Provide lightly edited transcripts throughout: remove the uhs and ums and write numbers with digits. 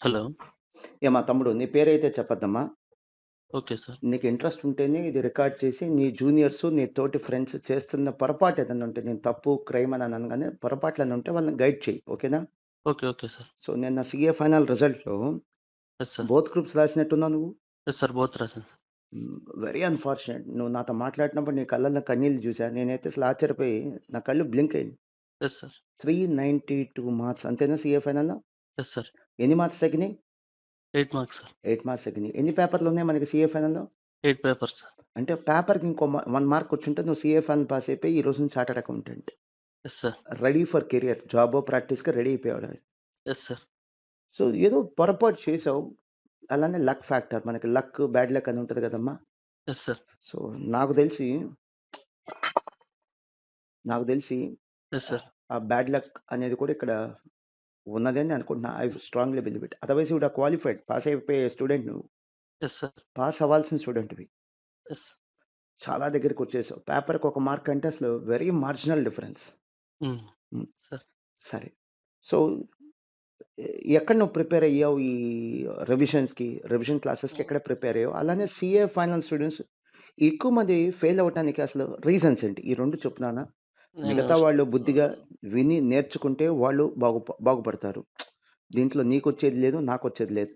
Hello. ఏమా తమ్ముడు నీ పేరైతే చెప్పొద్దమ్మా. Okay sir. నీకు ఇంట్రెస్ట్ ఉంటేనే ఇది రికార్డ్ చేసి నీ జూనియర్స్, నీ తోటి ఫ్రెండ్స్ చేస్తున్న పొరపాటు ఏదైనా ఉంటే నేను తప్పు, క్రైమ్ అని అనను గానీ పొరపాట్లేమైనా ఉంటే వాళ్ళని గైడ్ చెయ్యి. ఓకేనా? ఓకే. Okay sir. సో నిన్న సీఏ ఫైనల్ రిజల్ట్‌లో యెస్ సార్. బోత్ గ్రూప్స్ రాసినట్టున్నావు నువ్వు. Yes sir. బోత్ రాసాను సార్. Very unfortunate. నువ్వు నాతో మాట్లాడినప్పుడు నీ కళ్ళల్లో కన్నీళ్లు చూసా. నేనైతే అసలు ఆశ్చర్యపోయి నా కళ్ళు బ్లింక్ అయింది. Yes sir. 392 మార్క్స్ అంతేనా సీఏ ఫైనల్‌లో? Yes sir. ఎన్ని మార్క్స్ తగ్గినాయి? 8 మార్క్స్ సార్. 8 మార్క్స్ తగ్గినాయి. ఎన్ని పేపర్‌లు ఉన్నాయి మనకి సీఏ ఫైనల్‌లో? 8 పేపర్స్ సార్. అంటే పేపర్‌కి ఇంకో 1 మార్క్ వచ్చుంటే నువ్వు సీఏ ఫైనల్ పాస్ అయిపోయి ఈ రోజు నుంచి chartered accountant. Yes sir. Ready for career. జాబో, ప్రాక్టీస్‌కి రెడీ అయిపోయావు. Yes sir. సో, ఏదో పొరపాటు చేసావు. అలానే లక్ ఫ్యాక్టర్. మనకి లక్, బ్యాడ్ లక్ అని ఉంటది కదమ్మా! Yes sir. సో, నాకు తెలిసి నాకు తెలిసి యెస్ సార్. ఆ బ్యాడ్ లక్ అనేది కూడా ఇక్కడ ఉన్నదని అనుకుంటున్నా. I strongly believe it. Otherwise you would have qualified. Pass అయిపోయే స్టూడెంట్ నువ్వు. Yes sir. పాస్ అవ్వాల్సిన స్టూడెంట్‌వి. యెస్. చాలా దగ్గరికొచ్చేసావు. పేపర్‌కి ఒక మార్క్ అంటే అసలు వెరీ మార్జినల్ డిఫరెన్స్. హ్మ్. హ్మ్. సార్. సరే. సో, ఎక్కడ నువ్వు ప్రిపేర్ అయ్యావు ఈ రివిజన్ క్లాసెస్‌కి ఎక్కడ ప్రిపేర్ అయ్యావు? అలానే సీఏ ఫైనల్ స్టూడెంట్స్ ఎక్కువ మంది ఫెయిల్ అవ్వటానికి అసలు రీజన్స్ ఏంటి? ఈ 2 చెప్పు నాన్న. నేను మిగతా వాళ్ళు బుద్ధిగా విని నేర్చుకుంటే వాళ్ళు బాగుపడతారు. దీంట్లో నీకొచ్చేది లేదు, నాకొచ్చేది లేదు.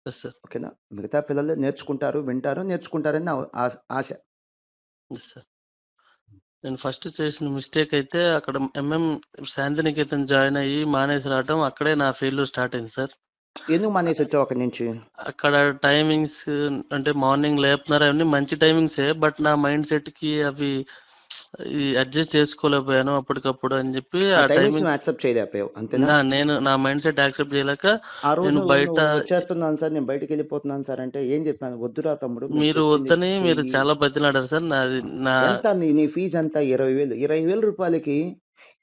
Yes sir. ఓకేనా? మిగతా పిల్లలు నేర్చుకుంటారు, వింటారు, నేర్చుకుంటారని నా ఆశ. Yes sir. నేను ఫస్ట్ చేసిన మిస్టేక్ అయితే అక్కడ శాంతినికేతన్ జాయిన్ అయ్యి మానేసి రావటం అక్కడే నా ఫెయిల్యూర్ స్టార్ట్ అయింది సార్. ఎందుకు మానేసొచ్చావు అక్కడి నుంచి? అక్కడ టైమింగ్స్ అంటే మార్నింగ్ లేపుతున్నారు అవన్నీ మంచి టైమింగ్సే. బట్ నా మైండ్ సెట్‌కి అవి అడ్జస్ట్ చేసుకోలేకపోయాను అప్పటికప్పుడు అని చెప్పి ఆ ఆ టైమింగ్స్ నువ్వు టైమింగ్స్ యాక్సెప్ట్ చేయలేకపోయావు. అంతేనా? నా మైండ్ సెట్ యాక్సెప్ట్ చేయలేక ఆ రోజు నేను బయట నువ్వు వచ్చేస్తున్నాను సార్, నేను బయటికెళ్ళిపోతున్నాను సార్ అంటే ఏం చెప్పాను? వద్దురా తమ్ముడు మీరు మీరు చెప్పింది వద్దని మీరు చెయ్యి. చాలా బతిలాడారు సార్. నా ఎంత నీ ఫీజెంత? 20,000. 20,000 రూపాయలకి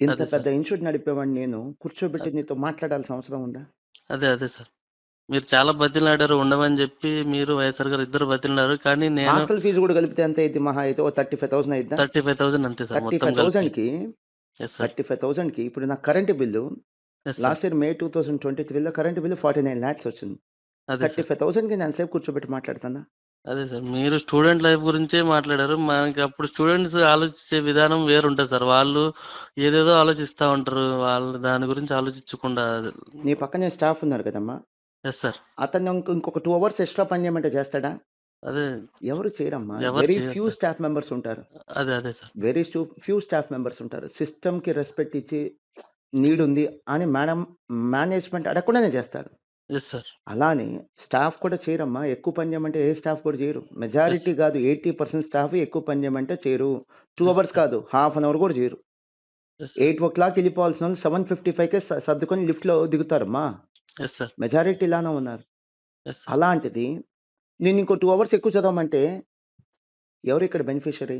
ఇంత అదే పెద్ద సార్. ఇన్‌స్టిట్యూట్ నడిపేవాడిని నేను. కూర్చోబెట్టి నీతో మాట్లాడాల్సిన అవసరం ఉందా? అదే సార్. మీరు చాలా బతిలాడారు ఉండమని చెప్పి మీరు వైఎస్ఆర్ గారు ఇద్దరు బతిలాడారు. కానీ నేను హాస్టల్ ఫీజు కూడా కలిపితే ఎంత అయిద్ది? మహా అయితే ఓ 35,000 అయిద్దా? 35,000 అంతే సార్ మొత్తం కలిపి. 35,000కి యెస్ సార్. 35,000కి ఇప్పుడు నా current bill yes sir. Last year May 2023లో కరెంట్ బిల్లు 49 లాక్స్ వచ్చింది. అదే సార్. 35,000కి నేను ఎంతసేపు కూర్చోబెట్టి మాట్లాడతానా? అదే సార్. మీరు స్టూడెంట్ లైఫ్ గురించే మాట్లాడారు. మనకప్పుడు స్టూడెంట్స్ ఆలోచించే విధానం వేరుంటది సార్. వాళ్ళు ఏదేదో ఆలోచిస్తా ఉంటారు. వాళ్ళు దాని గురించి ఆలోచించకుండా నీ పక్కనే స్టాఫ్ ఉన్నారు కదమ్మా! Yes sir. అతన్ని ఇంకొక 2 అవర్స్ ఎక్స్‌ట్రా పని చేయమంటే చేస్తాడా? అదే ఎవరు చేయరమ్మా. ఎవరు వెరీ చేయరు ఫ్యూ సార్. స్టాఫ్ మెంబర్స్ ఉంటారు. అదే సార్. ఫ్యూ స్టాఫ్ మెంబర్స్ ఉంటారు. సిస్టమ్‌కి రెస్పెక్ట్ ఇచ్చి నీడ్ ఉంది అని మేనేజ్‌మెంట్ అడగకుండానే చేస్తారు. Yes sir. అలానే స్టాఫ్ కూడా చేయరమ్మా. ఎక్కువ పని చేయమంటే ఏ స్టాఫ్ కూడా చేయరు. యెస్. మెజారిటీ కాదు 80% స్టాఫ్ ఎక్కువ పని చేయమంటే చేయరు. 2 యెస్ అవర్స్ సార్. కాదు, హాఫ్ అన్ అవర్ కూడా చేయరు. Yes sir. 8:00 వెళ్ళిపోవాల్సినోళ్ళు 7:55కే సర్దుకొని లిఫ్ట్‌లో దిగుతారమ్మా. Yes sir. మెజారిటీ ఇలానే ఉన్నారు. Yes sir. అలాంటిది నేను ఇంకో 2 అవర్స్ ఎక్కువ చదవమంటే ఎవరు ఇక్కడ బెనిఫిషియరీ?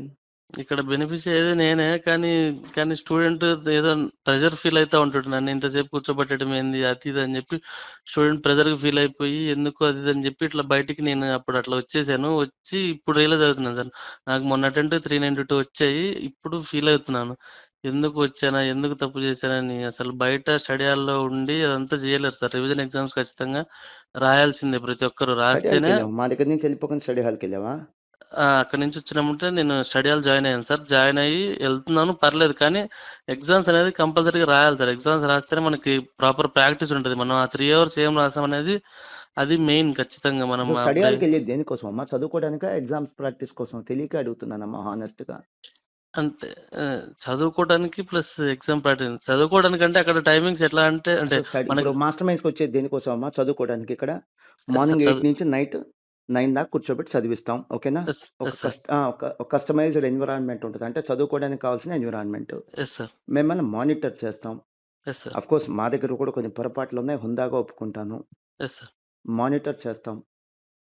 ఇక్కడ బెనిఫిషియరీ నేనే. కానీ స్టూడెంట్ ఏదో ప్రెషర్ ఫీల్ అయితా ఉంటాడు. నన్ను ఇంతసేపు కూర్చోబెట్టడం ఏంది అది ఇది అని చెప్పి స్టూడెంట్ ప్రెషర్‌కి ఫీల్ అయిపోయి ఎందుకు అది ఇది అని చెప్పి ఇట్లా బయటికి నేను అప్పుడు అట్లా వచ్చేసాను. వచ్చి ఇప్పుడు రియలైజ్ అవుతున్నాను సార్. నాకు మొన్న అటెంప్ట్ 392 వచ్చాయి. ఇప్పుడు ఫీల్ అవుతున్నాను. ఎందుకు వచ్చానా? ఎందుకు తప్పు చేశానని. అసలు బయట స్టడీ హాల్‌లో ఉండి అదంతా చేయలేరు సార్. రివిజన్ ఎగ్జామ్స్ ఖచ్చితంగా రాయాల్సిందే ప్రతి ఒక్కరు. స్టడీ రాస్తేనే హాల్‌కెళ్ళావా? మా దగ్గర నుంచి వెళ్ళిపోకుండా స్టడీ హాల్‌కెళ్ళావా? అక్కడి నుంచి వచ్చినెమ్మటే నేను స్టడీ హాల్ జాయిన్ అయ్యాను సార్. జాయిన్ అయ్యి ఎళ్తున్నాను పర్లేదు. కానీ ఎగ్జామ్స్ అనేది కంపల్సరీగా రాయాలి సార్. ఎగ్జామ్స్ రాస్తేనే మనకి ప్రాపర్ ప్రాక్టీస్ ఉంటది. మనం ఆ 3 అవర్స్ ఏం రాసామనేది అది మెయిన్ ఖచ్చితంగా. మనం అసలు ఆ స్టడీ హాల్‌కెళ్ళేది దేనికోసమమ్మా? చదువుకోవడానికా? ఎగ్జామ్స్ ప్రాక్టీస్ కోసం? తెలియక అడుగుతున్నానమ్మా హానెస్ట్‌గా. అంటే చదువుకోవడానికి ప్లస్ ఎగ్జామ్ ప్రాక్టీస్. చదువుకోవడానికంటే అక్కడ టైమింగ్స్ ఎట్లా అంటే అసలు ఇప్పుడు మనకి మాస్టర్ మైండ్స్‌కొచ్చేది దేనికోసమమ్మా? చదువుకోవడానికి ఇక్కడ. Yes sir. మార్నింగ్ 8 నుంచి నైట్ 9 దాకా కూర్చోబెట్టి చదివిస్తాం. ఓకేనా? యెస్. Yes sir. ఒక కస్టమైజ్డ్ ఎన్విరాన్మెంట్ ఉంటది. అంటే చదువుకోవడానికి కావాల్సిన ఎన్విరాన్మెంట్. Yes sir. మిమ్మల్ని మానిటర్ చేస్తాం. Yes sir. ఆఫ్‌కోర్స్ మా దగ్గర కూడా కొన్ని పొరపాట్లున్నాయి. హుందాగా ఒప్పుకుంటాను. Yes sir. మానిటర్ చేస్తాం.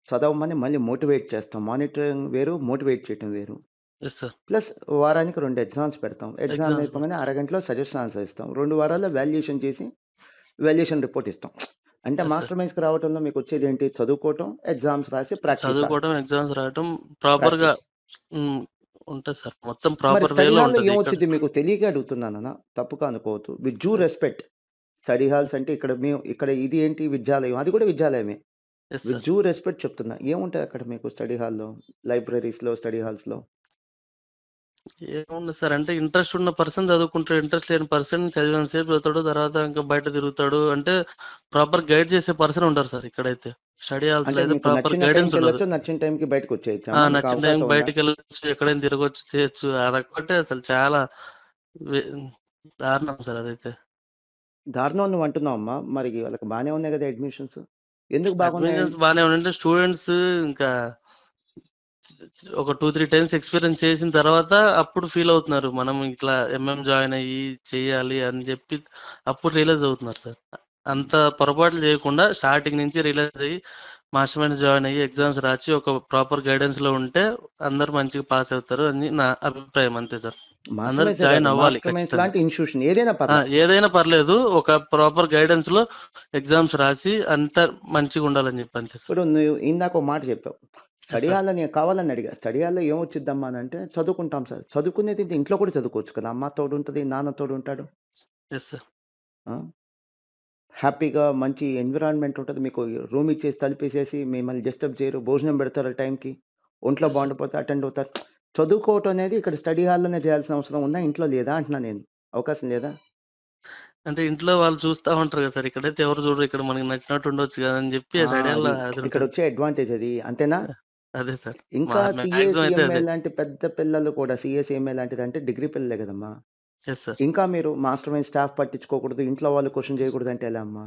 చదవమని మళ్ళీ మోటివేట్ చేస్తాం. మానిటరింగ్ వేరు, మోటివేట్ చేయటం వేరు. Yes sir. ప్లస్ వారానికి 2 ఎగ్జామ్స్ పెడతాం. ఎగ్జామ్ ఎగ్జామ్స్ అయిపోగానే అరగంటలో సజెషన్ ఆన్సర్ ఇస్తాం. 2 వారాల్లో వాల్యుయేషన్ చేసి వాల్యుయేషన్ రిపోర్ట్ ఇస్తాం. అంటే యెస్ సార్. మాస్టర్ మైండ్స్‌కి రావటంలో మీకొచ్చేదేంటి? చదువుకోవటం, ఎగ్జామ్స్ రాసి చదువుకోవడం, ఎగ్జామ్స్ రాయటం ప్రాపర్‌గా ప్రాక్టీస్. హ్మ్. ఉంటది సార్. మొత్తం మరి ప్రాపర్ స్టడీ వేలో హాల్‌లో ఉంటది. ఇక్కడ ఏమొచ్చిద్ది మీకు? తెలియకే అడుగుతున్నానన్నా. తప్పుగా అనుకోవద్దు. With due respect. Study halls అంటే ఇక్కడ ఇది ఏంటి విద్యాలయం, అది కూడా విద్యాలయమే. Yes with sir. Due respect చెప్తున్నా. ఏముంటాయి అక్కడ మీకు స్టడీ హాల్‌లో, లైబ్రరీస్‌లో, స్టడీ హాల్స్‌లో? ఏముండదు సార్. అంటే ఇంట్రెస్ట్ ఉన్న పర్సన్ చదువుకుంటాడు. ఇంట్రెస్ట్ లేని పర్సన్ చదివినంత సేపు చదువుతాడు. తర్వాత ఇంకా బయట తిరుగుతాడు. అంటే ప్రాపర్ గైడ్ చేసే పర్సన్ ఉండరు సార్ ఇక్కడైతే. స్టడీ హాల్స్‌లో అంటే అయితే మీకు ప్రాపర్ నచ్చిన గైడెన్స్ ఉండదు. టైంకెళ్ళొచ్చు, నచ్చిన టైంకి బయటకొచ్చేయచ్చా అమ్మా? మీకు నచ్చిన అవకాశం టైంకి ఉందా? బయటికెళ్ళొచ్చు. ఎక్కడైనా తిరగొచ్చు, చేయొచ్చు. అదొక్కటే అసలు చాలా వె దారుణం సార్ అదైతే. దారుణం నువ్వు అంటున్నావమ్మా. మరి వాళ్ళకి బానే ఉన్నాయి కదా అడ్మిషన్స్. ఎందుకు బాగున్నాయని? అడ్మిషన్స్ బానే ఉన్నాయి. అంటే స్టూడెంట్స్ ఇంకా ఒక 2, 3 టైమ్స్ ఎక్స్‌పీరియన్స్ చేసిన తర్వాత అప్పుడు ఫీల్ అవుతున్నారు. మనం ఇట్లా జాయిన్ అయ్యి చేయాలి అని చెప్పి అప్పుడు రియలైజ్ అవుతున్నారు సార్. అంత పొరపాట్లు చేయకుండా స్టార్టింగ్ నుంచి రియలైజ్ అయ్యి మాస్టర్ మైండ్స్ జాయిన్ అయ్యి ఎగ్జామ్స్ రాసి ఒక ప్రాపర్ గైడెన్స్‌లో ఉంటే అందరూ మంచిగా పాస్ అవుతారు అని నా అభిప్రాయం అంతే సార్. మాస్టర్ అందరూ మైండ్సే జాయిన్ కాదు. అవ్వాలి మాస్టర్ మైండ్స్ ఖచ్చితంగా. లాంటి ఇన్‌స్టిట్యూషన్ ఏదైనా పర్లా. ఏదైనా పర్లేదు. ఒక ప్రాపర్ గైడెన్స్‌లో ఎగ్జామ్స్ రాసి అంతా మంచిగా ఉండాలని చెప్పి అంతే సార్. ఇప్పుడు నువ్వు ఇందాక ఒక మాట చెప్పావు. Yes study sir. హాల్‌లో నేను కావాలని అడిగా. స్టడీ హాల్‌లో ఏమొచ్చిద్దమ్మా అనంటే, చదువుకుంటాం సార్. చదువుకునేది ఇంట్లో కూడా చదువుకోవచ్చు కదా! అమ్మ తోడుంటది, నాన్న తోడుంటాడు. Yes sir. ఆ! హ్యాపీగా మంచి ఎన్విరాన్మెంట్ ఉంటది. మీకు రూమ్ ఇచ్చేసి తలుపేసేసి మిమ్మల్ని డిస్టర్బ్ చేయరు. భోజనం పెడతారు టైంకి. ఒంట్లో యెస్ సార్. బాగుండకపోతే అటెండ్ అవుతారు. చదువుకోవటం అనేది ఇక్కడ స్టడీ హాల్‌లోనే చేయాల్సిన అవసరం ఉందా? ఇంట్లో లేదా అంటున్నా నేను. అవకాశం లేదా? అంటే ఇంట్లో వాళ్ళు చూస్తా ఉంటారు కదా సార్. ఇక్కడైతే ఎవరు చూడరు. ఇక్కడ మనకి నచ్చినట్టు ఉండొచ్చు కదా అని చెప్పి ఆ! ఆ సైడ్ అది ఉంటది. ఇక్కడొచ్చే అడ్వాంటేజ్ అది. అంతేనా? అదే సార్. ఇంకా సీఏ, మాక్సిమం అయితే సీఎంఏ అదే. లాంటి పెద్ద పిల్లలు కూడా సీఏ, సీఎంఏ లాంటిదంటే డిగ్రీ పిల్లలే కదమ్మా! Yes sir. ఇంకా మీరు మాస్టర్ మైండ్ స్టాఫ్ పట్టించుకోకూడదు. ఇంట్లో వాళ్ళు క్వెషన్ చేయకూడదంటే ఎలా అమ్మా?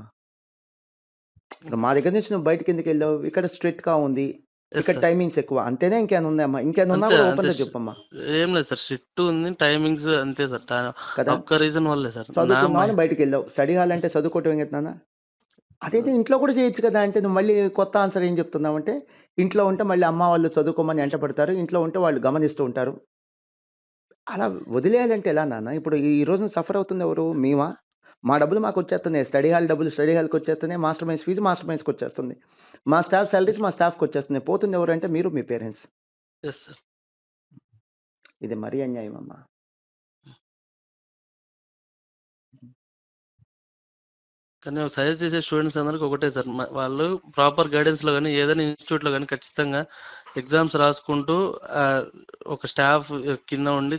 ఇప్పుడు మా దగ్గర నుంచి నువ్వు బయటికెందుకెళ్ళావు? ఇక్కడ స్ట్రిక్ట్‌గా ఉంది. యెస్ ఇక్కడ సార్. టైమింగ్స్ ఎక్కువ. అంతేనా ఇంకేమైనా ఉందామ్మా? ఇంకేమైనా ఉన్నా అంతే. కూడా అంతే. ఓపెన్‌గా చెప్పమ్మా. ఏం లేదు సార్. షిఫ్ట్ ఉంది. టైమింగ్స్ అంతే సార్. కదా! ఒక్క రీజన్ వల్లే సార్. చదువుకుందాం అని బయటికెళ్ళావు. స్టడీ హాల్ అంటే యెస్. చదువుకోవటమే కదా నాన్న? అదైతే ఇంట్లో కూడా చేయొచ్చు కదా! అంటే నువ్వు మళ్ళీ కొత్త ఆన్సర్ ఏం చెప్తున్నావంటే, ఇంట్లో ఉంటే మళ్ళీ అమ్మ వాళ్ళు చదువుకోమని ఎంటపడతారు. ఇంట్లో ఉంటే వాళ్ళు గమనిస్తూ ఉంటారు. అలా వదిలేయాలంటే ఎలా నాన్న? ఇప్పుడు ఈ రోజున సఫర్ అవుతుంది ఎవరు? మేమా? మా డబ్బులు మాకొచ్చేస్తున్నాయి. స్టడీ హాల్ డబ్బులు స్టడీ హాల్‌కొచ్చేస్తున్నాయి. మాస్టర్ మైండ్స్ ఫీజు మాస్టర్ మైండ్స్‌కొచ్చేస్తుంది. మా స్టాఫ్ సాలరీస్ మా స్టాఫ్‌కొచ్చేస్తున్నాయి. పోతుంది ఎవరంటే మీరు, మీ పేరెంట్స్. Yes sir. ఇది మరీ అన్యాయం అమ్మా. కానీ సజెస్ట్ చేసే స్టూడెంట్స్ అందరికి ఒకటే సార్. వాళ్ళు ప్రాపర్ గైడెన్స్‌లో గాని, ఏదైనా ఇన్‌స్టిట్యూట్‌లో గాని ఖచ్చితంగా ఎగ్జామ్స్ రాసుకుంటూ ఒక స్టాఫ్ కింద ఉండి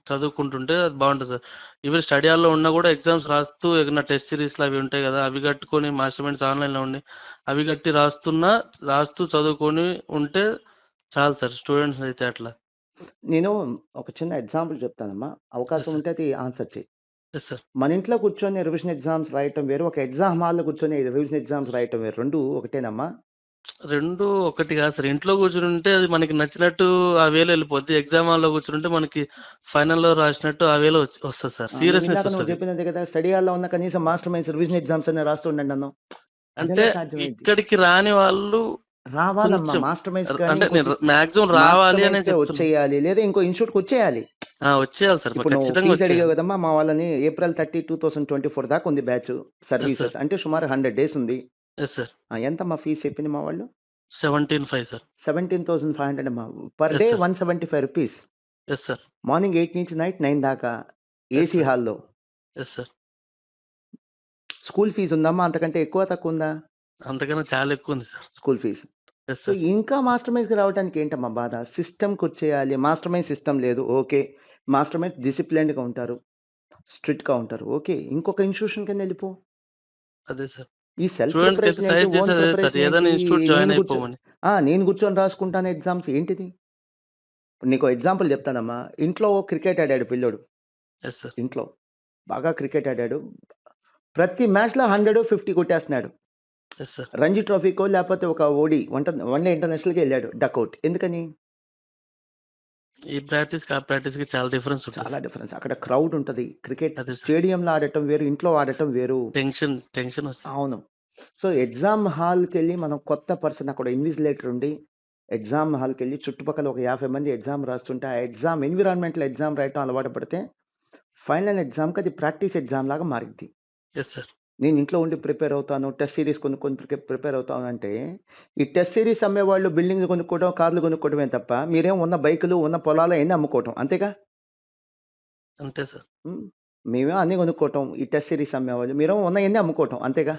చదువుకుంటుంటే అది బావుంటది సార్. ఈవెన్ స్టడీ హాల్‌లో ఉన్నా కూడా ఎగ్జామ్స్ రాస్తూ ఏదైనా టెస్ట్ సిరీస్‌లు అవి ఉంటాయి కదా! అవి కట్టుకొని మాస్టర్ మైండ్స్ ఆన్‌లైన్‌లో ఉండి అవి కట్టి రాస్తూ చదువుకొని ఉంటే చాలు సార్ స్టూడెంట్స్ అయితే అట్లా. నేను ఒక చిన్న ఎగ్జాంపుల్ చెప్తానమ్మా. అవకాశం యెస్ సార్. ఉంటే అది ఆన్సర్ చెయి. Yes sir. మన ఇంట్లో కూర్చొని రివిజన్ ఎగ్జామ్స్ రాయటం వేరు. ఒక ఎగ్జామ్ హాల్‌లో కూర్చొని రివిజన్ ఎగ్జామ్స్ రాయటం వేరు. 2 ఒకటేనమ్మా? 2 ఒకటి కాదు సార్. ఇంట్లో కూర్చొనుంటే అది మనకి నచ్చినట్టు ఆ వేలో ఎళ్ళిపోద్ది. ఎగ్జామ్ హాల్‌లో కూర్చొనుంటే మనకి ఫైనల్‌లో రాసినట్టు ఆ వేలో వస్తది సార్. సీరియస్‌నెస్ నువ్విందాక నువ్వు వస్తది. చెప్పినదే కదా! స్టడీ హాల్‌లో ఉన్న కనీసం మాస్టర్ మైండ్స్ రివిజన్ ఎగ్జామ్స్ అన్నా రాస్తూ ఉండండి అన్నావు. అంటే అదెలా సాధ్యమైద్ది? ఇక్కడికి రాని వాళ్ళు రావాలమ్మా. కొంచెం మాస్టర్ మైండ్స్ గాని అంటే ఇంకో నేను మాక్సిమం రావాలి మాస్టర్ అనే మైండ్స్‌కే చెప్తున్నా. వచ్చేయాలి. లేదా ఇంకో ఇన్‌స్టిట్యూట్‌కొచ్చేయాలి. వచ్చేయాలి సార్. ఇప్పుడు నువ్వు ఖచ్చితంగా ఫీజ్ వచ్చేయాలి. అడిగావు కదమ్మా! మా వాళ్ళని ఏప్రిల్ 30, 2024 దాకా ఉంది బ్యాచ్ యెస్ సార్. సర్వీసెస్. అంటే సుమారు 100 డేస్ ఉంది. Yes sir. ఎంతమ్మా ఫీజ్ చెప్పింది మా వాళ్ళు? 17,500 సార్. 17,500 అమ్మా. Per day yes sir. ₹175. Yes sir. Morning 8 నుంచి నైట్ 9 దాకా యెస్ ఏసీ సార్. హాల్‌లో. Yes sir. స్కూల్ ఫీజ్ ఉందమ్మా? అంతకంటే ఎక్కువ తక్కువ ఉందా? అంతకన్నా చాలా ఎక్కువుంది sir. School fees. Yes so, sir. ఇంకా మాస్టర్ మైండ్స్‌కి రావడానికి ఏంటమ్మా బాధ? సిస్టమ్‌కొచ్చేయాలి. మాస్టర్ మైండ్ సిస్టమ్ లేదు. ఓకే. మాస్టర్ మైండ్ డిసిప్లిన్డ్‌గా ఉంటారు. స్ట్రిక్ట్‌గా ఉంటారు. ఓకే. ఇంకొక ఇన్‌స్టిట్యూషన్ కింద ఎళ్ళిపో. అదే సార్. ఈ సెల్ఫ్ స్టూడెంట్స్‌కైతే ప్రిపరేషన్ ఏంటి? సజెస్ట్ ఓన్ చేసేది అదే సార్. ప్రిపరేషన్ ఏంటి? ఏదైనా ఇన్‌స్టిట్యూట్ జాయిన్ నేను కూర్చో అయిపోమని. నేను కూర్చొని రాసుకుంటాను ఎగ్జామ్స్ ఏంటిది? ఇప్పుడు నీకో ఎగ్జాంపుల్ చెప్తానమ్మా. ఇంట్లో క్రికెట్ ఆడాడు పిల్లోడు. Yes sir. ఇంట్లో. బాగా క్రికెట్ ఆడాడు. ప్రతి మ్యాచ్‌లో 100, 50 కొట్టేస్తున్నాడు. Yes sir. రంజీ ట్రోఫీకో లేపోతే ఒక వన్‌డే ఇంటర్నేషనల్‌కి ఎళ్ళాడు. డకౌట్. ఎందుకని? ఈ ప్రాక్టీస్‌కి, ఆ ప్రాక్టీస్‌కి చాలా డిఫరెన్స్ ఉంటది చాలా సార్. డిఫరెన్స్. అక్కడ క్రౌడ్ ఉంటది. క్రికెట్ అదే సార్. స్టేడియంలో ఆడటం వేరు. ఇంట్లో ఆడటం వేరు. టెన్షన్ వస్తది. అవును. సో, ఎగ్జామ్ హాల్‌కెళ్ళి మనం కొత్త పర్సన్ అక్కడ ఇన్విజిలేటర్ ఉండి, ఎగ్జామ్ హాల్‌కెళ్ళి చుట్టుపక్కల ఒక 50 మంది ఎగ్జామ్ రాస్తుంటే, ఆ ఎగ్జామ్ ఎన్విరాన్మెంట్‌లో ఎగ్జామ్ రాయటం అలవాటు పడితే, ఫైనల్ ఎగ్జామ్‌కి అది ప్రాక్టీస్ ఎగ్జామ్ లాగా మారిద్ది. Yes sir. నేను ఇంట్లో ఉండి ప్రిపేర్ అవుతాను. టెస్ట్ సీరీస్ కొనుక్కొని ప్రిపేర్ అవుతాను అంటే, ఈ టెస్ట్ సీరీస్ అమ్మేవాళ్ళు బిల్డింగ్స్ కొనుక్కోవడం, కార్లు కొనుక్కోవడమే తప్ప, మీరేమో ఉన్న బైకులు, ఉన్న పొలాలు అయన్నీ అమ్ముకోవటం. అంతేగా? అంతే సార్. హ్మ్. మేమేమో అన్నీ కొనుక్కోవటం. ఈ టెస్ట్ సిరీస్ అమ్మేవాళ్ళు. మీరేమో ఉన్నయన్నీ అమ్ముకోవటం. అంతేగా?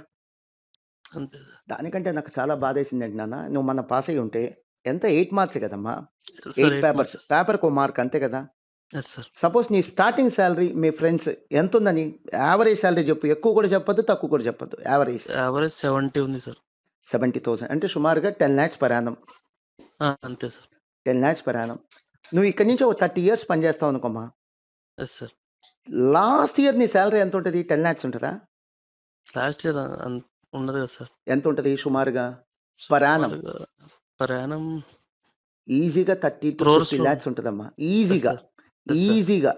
అంతే సార్. దానికంటే నాకు చాలా బాధేసిందేంటి నాన్న, నువ్వు మొన్న పాస్ అయ్యి ఉంటే ఎంత 8 మార్క్సే కదమ్మా! Sir 8 8 papers. మార్క్స్. పేపర్‌కో మార్క్ అంతే కదా! Yes sir. సపోజ్ నీ స్టార్టింగ్ సాలరీ మీ ఫ్రెండ్స్ ఎంతుందని యావరేజ్ సాలరీ చెప్పు. ఎక్కువ కూడా చెప్పొద్దు, తక్కువ కూడా చెప్పొద్దు. యావరేజ్ యావరేజ్ 70 ఉంది సార్. 70,000 అంటే సుమారుగా 10 లాక్స్ పర్ యానమ్. అంతే సార్. 10 lakhs per annum. నువ్వు ఇక్కడి నుంచి ఒక 30 ఇయర్స్ పనిచేస్తావు అనుకోమ్మా. Yes sir. లాస్ట్ ఇయర్ నీ సాలరీ ఎంతుంటది? 10 లాక్స్ ఉంటదా? లాస్ట్ ఇయర్ ఉండదు కదా సార్. ఎంతుంటది సుమారుగా? Per annum. సుమారుగా పర్ యానమ్ ఈజీగా 30-50 క్రోర్స్ లాక్స్ ఉంటదమ్మా. యెస్ ఈజీగా. సార్. Yes sir. ఈజీగా.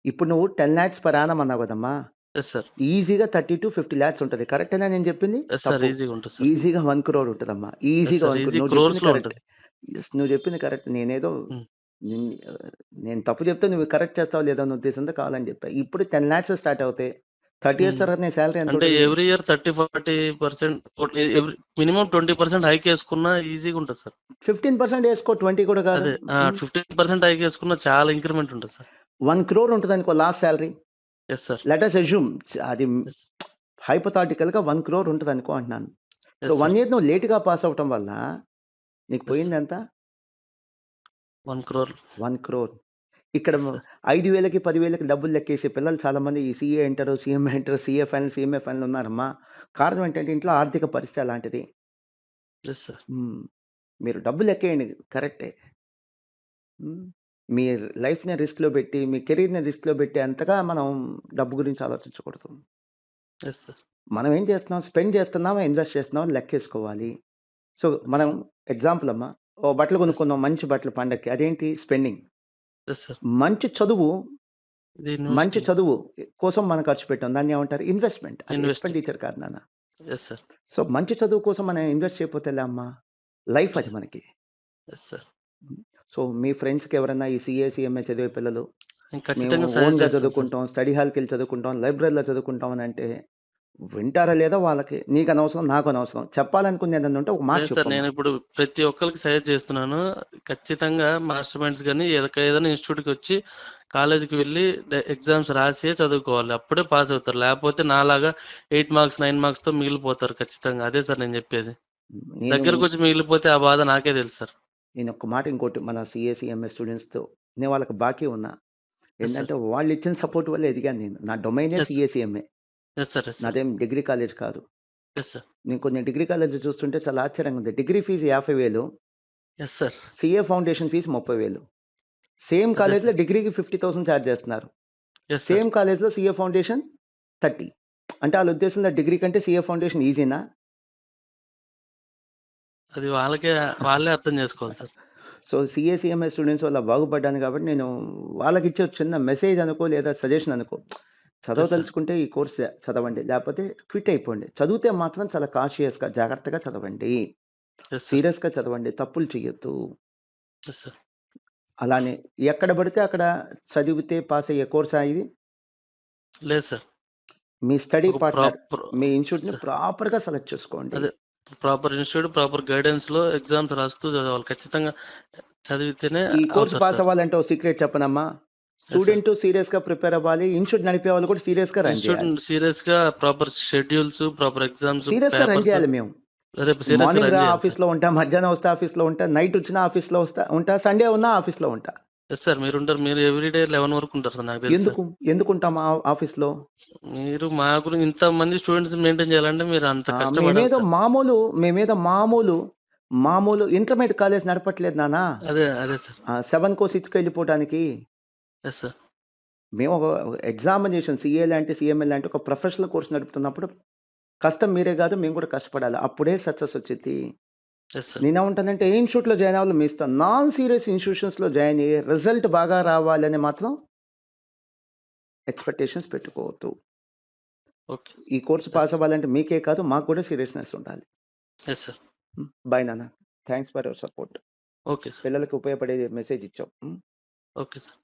ఇప్పుడు నువ్వు 10 లాక్స్ పర్ యానమ్ అన్నావు కదమ్మా! Yes sir. ఈజీగా 30-50 లాక్స్ ఉంటది. కరెక్టేనా నేను చెప్పింది? Yes sir. తప్పు. ఈజీగా ఉంటుంది సార్. ఈజీగా 1 క్రోర్ ఉంటదమ్మా. యెస్ ఈజీగా సార్. 1 ఈజీ నువ్వు చెప్పింది క్రోర్స్‌లో కరెక్ట్. ఉంటది. యెస్ నువ్వు చెప్పింది కరెక్ట్. నేనేదో హ్మ్. నేను తప్పు చెప్తే నువ్వు కరెక్ట్ చేస్తావో లేదో అన్న ఉద్దేశంతో కావాలని చెప్పా. ఇప్పుడు 10 లాక్స్ స్టార్ట్ అవుతాయి. 30 ఇయర్స్ హ్మ్. తర్వాత నీ సాలరీ అంటే ఎంతుంటది? Every year 30-40% every minimum 20% hike ఏసుకున్నా ఈజీగా ఉంటది సార్. 15% ఏసుకో. 20 కూడా కాదు. అదే 15% హైక్ ఏసుకున్నా చాలా ఇంక్రిమెంట్ ఉంటది సార్. 1 క్రోర్ ఉంటదనుకో last salary. Yes sir. Let us assume అది యెస్. హైపోథెటికల్‌గా 1 క్రోర్ ఉంటదనుకో అంటున్నాను. యెస్ ఇప్పుడు 1 సార్. ఇయర్ నువ్వు లేట్‌గా పాస్ అవ్వటం వల్ల నీకు యెస్. పోయిందెంత? 1 crore. 1 క్రోర్. ఇక్కడ యెస్ సార్. 5,000కి, 10,000కి డబ్బులు లెక్కేసే పిల్లలు చాలామంది ఈ CA inter, CMA inter, CA final, CMA final ఉన్నారమ్మా. కారణం ఏంటంటే ఇంట్లో ఆర్థిక పరిస్థితి అలాంటిది. Yes sir. మీరు డబ్బులు లెక్కేయండి కరెక్టే. మీ లైఫ్‌ని రిస్క్‌లో పెట్టి, మీ కెరీర్‌ని రిస్క్‌లో పెట్టేంతగా మనం డబ్బు గురించి ఆలోచించకూడదు. Yes sir. మనం ఏం చేస్తున్నాం? స్పెండ్ చేస్తున్నామా? ఇన్వెస్ట్ చేస్తున్నామా? లెక్కేసుకోవాలి. సో, మనం ఎగ్జాంపుల్ అమ్మా. ఓ బట్టలు యెస్. కొనుక్కున్నాం మంచి బట్టలు పండగకి. అదేంటి? స్పెండింగ్. Yes sir. మంచి చదువు ఇది మంచి ఇన్వెస్టింగ్. చదువు కోసం మనం ఖర్చు పెట్టాం. దాన్ని ఏమంటారు? ఇన్వెస్ట్‌మెంట్. అది ఇన్వెస్టింగ్. ఎక్స్‌పెండిచర్ కాదు నాన్న. Yes sir. సో, మంచి చదువు కోసం మనం ఇన్వెస్ట్ చేయకపోతే ఎలా అమ్మా? లైఫ్ అది మనకి. Yes sir. సో, మీ ఫ్రెండ్స్‌కి ఎవరన్నా ఈ సీఏ, సీఎంఏ చదివే పిల్లలు, నేను మేము ఖచ్చితంగా సజెస్ట్ ఓన్‌గా చేస్తాను సార్. చదువుకుంటాం, స్టడీ హాల్‌కెళ్ళి చదువుకుంటాం, లైబ్రరీలో చదువుకుంటాం అని అంటే వింటారా లేదా వాళ్ళకి నీకు అనవసరం, నాకు అనవసరం. చెప్పాలనుకుంది ఏదన్నా ఉంటే ఒక మాట లేదు సార్. చెప్పమ్మా. నేను ఇప్పుడు ప్రతి ఒక్కరికి సజెస్ట్ చేస్తున్నాను. ఖచ్చితంగా మాస్టర్ మైండ్స్ గాని ఏదైనా ఇన్‌స్టిట్యూట్‌కి వచ్చి కాలేజ్‌కి వెళ్లి ఎగ్జామ్స్ రాసే చదువుకోవాలి. అప్పుడే పాస్ అవుతారు. లేకపోతే నాలాగా 8 మార్క్స్, 9 మార్క్స్‌తో మిగిలిపోతారు ఖచ్చితంగా. అదే సార్ నేను చెప్పేది. నేను దగ్గరకొచ్చి మిగిలిపోతే ఆ బాధ నాకే తెలుసు సార్. నేను ఒక్క మాట ఇంకోటి మన సీఏ, సీఎంఏ స్టూడెంట్స్‌తో నేను వాళ్ళకి బాకీ ఉన్నా. యెస్ సార్. ఏంటంటే వాళ్ళు ఇచ్చిన సపోర్ట్ వల్లే ఎదిగాను నేను. నా డొమైనే yes. CA, CMA. Yes sir. Yes sir. నాదేం డిగ్రీ కాలేజ్ కాదు. Yes sir. నేను కొన్ని డిగ్రీ కాలేజ్‌లు చూస్తుంటే చాలా ఆశ్చర్యంగా ఉంది. Degree fee 50,000, yes sir. CA foundation fee 30,000. Same అదే కాలేజ్‌లో సార్. డిగ్రీకి 50,000 చార్జ్ చేస్తున్నారు. Yes sir. సేమ్ కాలేజ్‌లో సీఏ ఫౌండేషన్ 30. అంటే వాళ్ళ ఉద్దేశంలో డిగ్రీ కంటే సీఏ ఫౌండేషన్ ఈజీనా? అది వాళ్ళే అర్థం చేసుకోవాలి సార్. సో, సీఏ, సీఎంఏ స్టూడెంట్స్ వల్ల బాగుపడ్డాను కాబట్టి నేను వాళ్ళకిచ్చే చిన్న మెసేజ్ అనుకో లేదా సజెషన్ అనుకో. Yes sir. చదవదలుచుకుంటే ఈ కోర్స్ చదవండి. లేకపోతే క్విట్ అయిపోండి. చదివితే మాత్రం చాలా కాన్షియస్‌గా జాగ్రత్తగా చదవండి. Yes sir. సీరియస్‌గా చదవండి. తప్పులు చేయొద్దు. Yes sir. అలానే ఎక్కడ పడితే అక్కడ చదివితే పాస్ అయ్యే కోర్సా ఇది? లేదు సార్. మీ స్టడీ ఒక పార్ట్నర్ ప్రాపర్ మీ ఇన్‌స్టిట్యూట్‌ని సార్. ప్రాపర్‌గా సెలెక్ట్ చేసుకోండి. అదే ప్రాపర్ ఇన్‌స్టిట్యూట్, ప్రాపర్ గైడెన్స్‌లో ఎగ్జామ్స్ రాస్తూ చదవాలి. ఖచ్చితంగా చదివితేనే ఈ కోర్స్ అవుతారు పాస్ సార్. అవ్వాలంటే ఓ సీక్రెట్ చెప్పనమ్మా. Yes sir. స్టూడెంట్ సీరియస్‌గా ప్రిపేర్ అవ్వాలి. ఇన్‌స్టిట్యూట్ నడిపే వాళ్ళు కూడా సీరియస్‌గా రన్ చేయాలి. ఇన్‌స్టిట్యూట్ సీరియస్‌గా ప్రాపర్ షెడ్యూల్స్, ప్రాపర్ ఎగ్జామ్స్, సీరియస్‌గా రన్ పేపర్స్ చేయాలి మేము. రేపు సీరియస్‌గా మార్నింగ్ రన్ రా చేయాలి సార్. ఆఫీస్‌లో ఉంటా, మధ్యాహ్నం వస్తే ఆఫీస్‌లో ఉంటా, నైట్ వచ్చినా ఆఫీస్‌లో ఉంటా, సండే ఉన్నా ఆఫీస్‌లో ఉంటా. Yes sir. మీరుంటారు. మీరు ఎవ్రీడే 11 వరకు ఉంటారు సార్ నాకు తెలుసు సార్. ఎందుకు? ఎందుకుంటాం ఆఫీస్‌లో? మీరు మా గురించి ఇంతమంది స్టూడెంట్స్ మెయింటైన్ చేయాలంటే మీరు అంత కష్టపడాలి మేమేదో సార్. మామూలు ఇంటర్మీడియేట్ కాలేజ్ నడపట్లేదు నాన్న. అదే సార్. 7కో 6కో వెళ్ళిపోవటానికి. Yes sir. మేము ఒక ఎగ్జామినేషన్ సీఏ లాంటి, సీఎంఏ లాంటి ఒక ప్రొఫెషనల్ కోర్స్ నడుపుతున్నప్పుడు కష్టం మీరే కాదు మేము కూడా కష్టపడాలి. అప్పుడే సక్సెస్ వచ్చిద్ది. Yes sir. నేనేమంటానంటే ఏ ఇన్‌స్టిట్యూట్‌లో జాయిన్ అవ్వాలో మీ ఇష్టం. నాన్ సీరియస్ ఇన్‌స్టిట్యూషన్స్‌లో జాయిన్ అయ్యి రిజల్ట్ బాగా రావాలని మాత్రం ఎక్స్‌పెక్టేషన్స్ పెట్టుకోవద్దు. ఓకే. ఈ కోర్స్ యెస్. పాస్ అవ్వాలంటే మీకే కాదు మాకు కూడా సీరియస్‌నెస్ ఉండాలి. Yes sir. బై నాన్న. Thanks for your support. Okay sir. పిల్లలకి ఉపయోగపడే మెసేజ్ ఇచ్చావు. Okay sir.